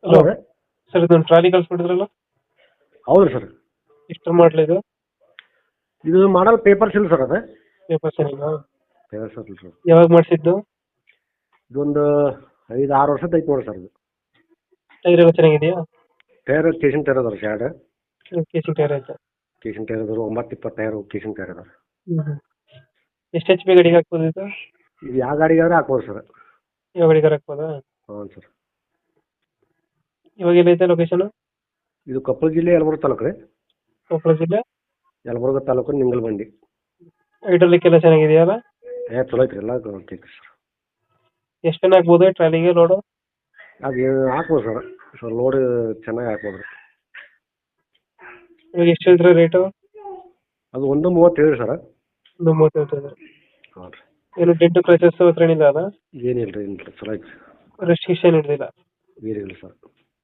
Hello hello ರೀ. Sir ಇದೊಂದು trolley ಕಳ್ಸ್ಕೊಟ್ಟಿದ್ರಲ್ಲ ಹೌದು ಸರ್. ಎಷ್ಟು ಮಾಡಲಿ ಇದು ಇದು ಮಾಡಲ್ ಪೇಪರ್ಸ್ ಇಲ್ಲ ಸರ್ ಅದು. ಪೇಪರ್ಸ್ ಏನಿಲ್ಲ ಪೇಪರ್ಸ್ ಇಲ್ಲ ಸರ್. ಯಾವಾಗ ಮಾಡಿಸಿದ್ದು ಇದೊಂದು 5-6 ವರ್ಷದ ಐತೆ ನೋಡಿ ಸರ್ ಇದು. ಟೈರ್ ಎಲ್ಲ ಚೆನ್ನಾಗಿದೆಯಾ ಟೈರ್ ಕೇಸಿಂಗ್ ಟೈರ್ ಅದಾವೆ ಸರ್. ಕೇಸಿಂಗ್ ಟೈರ್ ಆಯ್ತಾ ಕೇಸಿಂಗ್ ಟೈರ್ ಅದಾವೆ 9-20 ಟೈರ್ ಕೇಸಿಂಗ್ ಟೈರ್ ಅದಾವೆ. ಎಷ್ಟು ಎಚ್ ಪಿ ಗಾಡಿಗೆ ಹಾಕ್ಬೋದು ಇದು ಇದು ಯಾವ ಗಾಡಿಗಾದ್ರೆ ಹಾಕ್ಬೋದು ಸರ್. ಯಾವ ಗಾಡಿಗಾರ ಹಾಕ್ಬೋದಾ ಹೌದು ಸರ್. ಇವಾಗ ಎಲ್ಲೈತೆ ಲೊಕೇಶನ್ ಇದು ಕೊಪ್ಪಳ ಜಿಲ್ಲೆ ಯಲಬುರ್ಗ ತಾಲೂಕು ರೀ. ಕೊಪ್ಪಳ ಜಿಲ್ಲೆ ಯಲಬುರ್ಗ ತಾಲೂಕು ನಿಂಗಲಬಂಡಿ. ಹೈಡ್ರಾಲಿಕ್ ಎಲ್ಲ ಚೆನ್ನಾಗಿದೆಯಲ್ಲ ಚಲೋ ಐತ್ರಿ ಎಲ್ಲ ಐತ್ರಿ ಸರ್. ಎಷ್ಟು ಟನ್ ಹಾಕ್ಬೋದು ಟ್ರಾಲಿಗೆ ಲೋಡು ಅದು ಹಾಕ್ಬೋದು ಸರ್. ಸರ್ ಲೋಡ್ ಚೆನ್ನಾಗಿ ಹಾಕ್ಬೋದು ರೀ. ಇವಾಗ ಎಷ್ಟು ಹೇಳ್ತೀರಾ ರೇಟು ಅದು 1.37 ಸರ್. ಒಂದು 30 ಹೇಳ್ತಿದ್ದಾರೆ. ಹಾಂ ರೀ. ಏನು ಡೆಂಟು ಕ್ರಚಸ್ ಹತ್ರ ಏನಿಲ್ಲ ಅಲ್ಲ ಏನಿಲ್ಲ ರೀ ಚಲೋ ಐತ್ರಿ. ರೆಸ್ಟ್ರಿಕ್ಷನ್ ಹಿಡಿದಿಲ್ಲ ಏನಿಲ್ಲ ಸರ್.